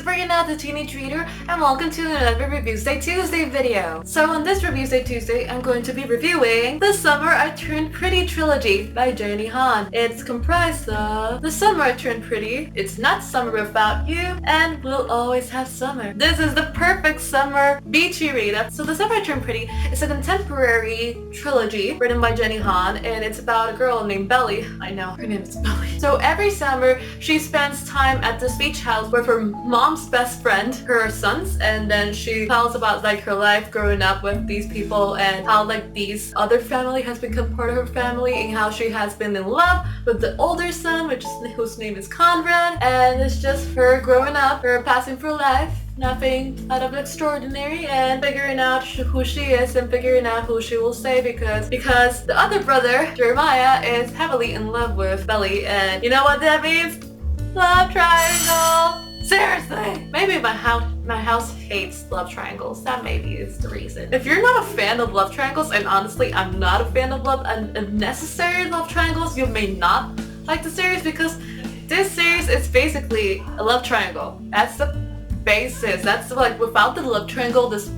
Sabrina, the Teenage Reader, and welcome to another Reviewsday Tuesday video. So on this Reviewsday Tuesday, I'm going to be reviewing The Summer I Turned Pretty Trilogy by Jenny Han. It's comprised of The Summer I Turned Pretty, It's Not Summer Without You, and We'll Always Have Summer. This is the perfect summer beachy read. So The Summer I Turned Pretty is a contemporary trilogy written by Jenny Han, and it's about a girl named Belly. I know, her name is Belly. So every summer, she spends time at this beach house with her mom's best friend, her sons, and then she tells about like her life growing up with these people and how like these other family has become part of her family and how she has been in love with the older son, whose name is Conrad, and it's just her growing up, her passing through life. Nothing out of extraordinary, and figuring out who she is and figuring out who she will stay because the other brother, Jeremiah, is heavily in love with Belly, and you know what that means? Love triangle! Seriously! Maybe my house hates love triangles. That maybe is the reason. If you're not a fan of love triangles, and honestly I'm not a fan of unnecessary love triangles, you may not like the series because this series is basically a love triangle. That's the basis. That's like without the love triangle, this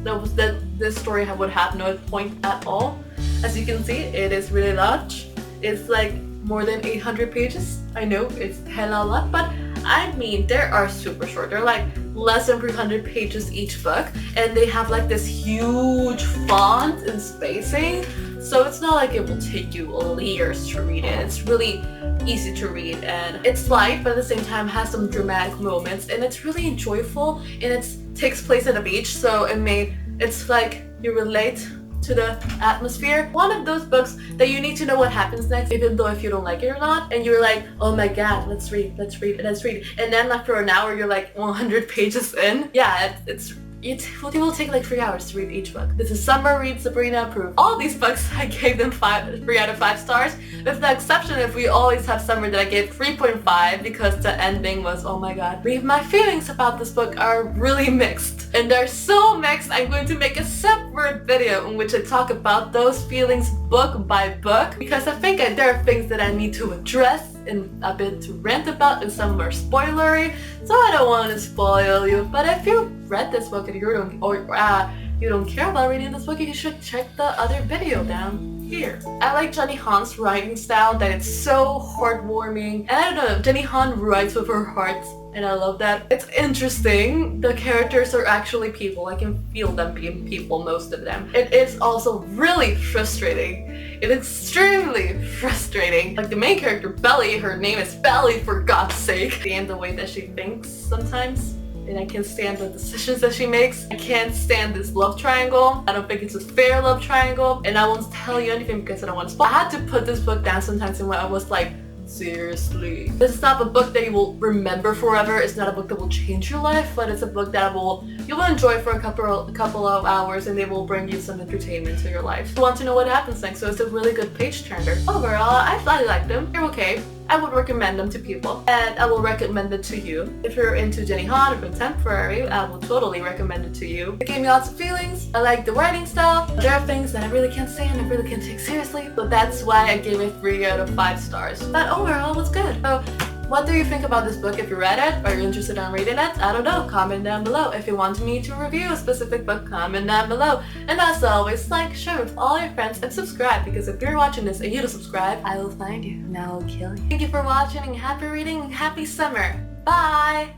story would have no point at all. As you can see, it is really large. It's like more than 800 pages. I know it's hella a lot, but I mean they are super short. They're like less than 300 pages each book, and they have like this huge font and spacing. So it's not like it will take you years to read it. It's really easy to read, and it's light but at the same time has some dramatic moments, and it's really joyful, and it takes place at a beach, so it's like you relate to the atmosphere. One of those books that you need to know what happens next, even though if you don't like it or not, and you're like, oh my god, let's read, and then after an hour you're like 100 pages in. Yeah, it will take like 3 hours to read each book. This is Summer Read Sabrina approved. All these books I gave them 3 out of 5 stars, with the exception if We Always Have Summer that I gave 3.5 because the ending was, oh my god. My feelings about this book are really mixed, and they're so mixed I'm going to make a separate video in which I talk about those feelings book by book, because I think there are things that I need to address and a bit to rant about, and some are spoilery, so I don't want to spoil you. But if you read this book and you don't care about reading this book, you should check the other video down here. I like Jenny Han's writing style, that it's so heartwarming, and I don't know, Jenny Han writes with her heart, and I love that. It's interesting. The characters are actually people. I can feel them being people, most of them. It is also really frustrating. It's extremely frustrating. Like the main character, Belly, her name is Belly for God's sake. And the way that she thinks sometimes. And I can't stand the decisions that she makes. I can't stand this love triangle. I don't think it's a fair love triangle. And I won't tell you anything because I don't want to spoil. I had to put this book down sometimes and when I was like, seriously. This is not a book that you will remember forever. It's not a book that will change your life, but it's a book that you will enjoy for a couple of hours, and they will bring you some entertainment to your life. You want to know what happens next, so it's a really good page turner. Overall, I like them. They're okay. I would recommend them to people, and I will recommend it to you. If you're into Jenny Han or contemporary, I will totally recommend it to you. It gave me lots of feelings. I like the writing style. There are things that I really can't say and I really can't take seriously, but that's why I gave it 3 out of 5 stars. But overall, it was good. So, what do you think about this book? If you read it, or you're interested in reading it, I don't know, comment down below. If you want me to review a specific book, comment down below. And as always, like, share with all your friends, and subscribe, because if you're watching this and you don't subscribe, I will find you and I will kill you. Thank you for watching, and happy reading, and happy summer. Bye!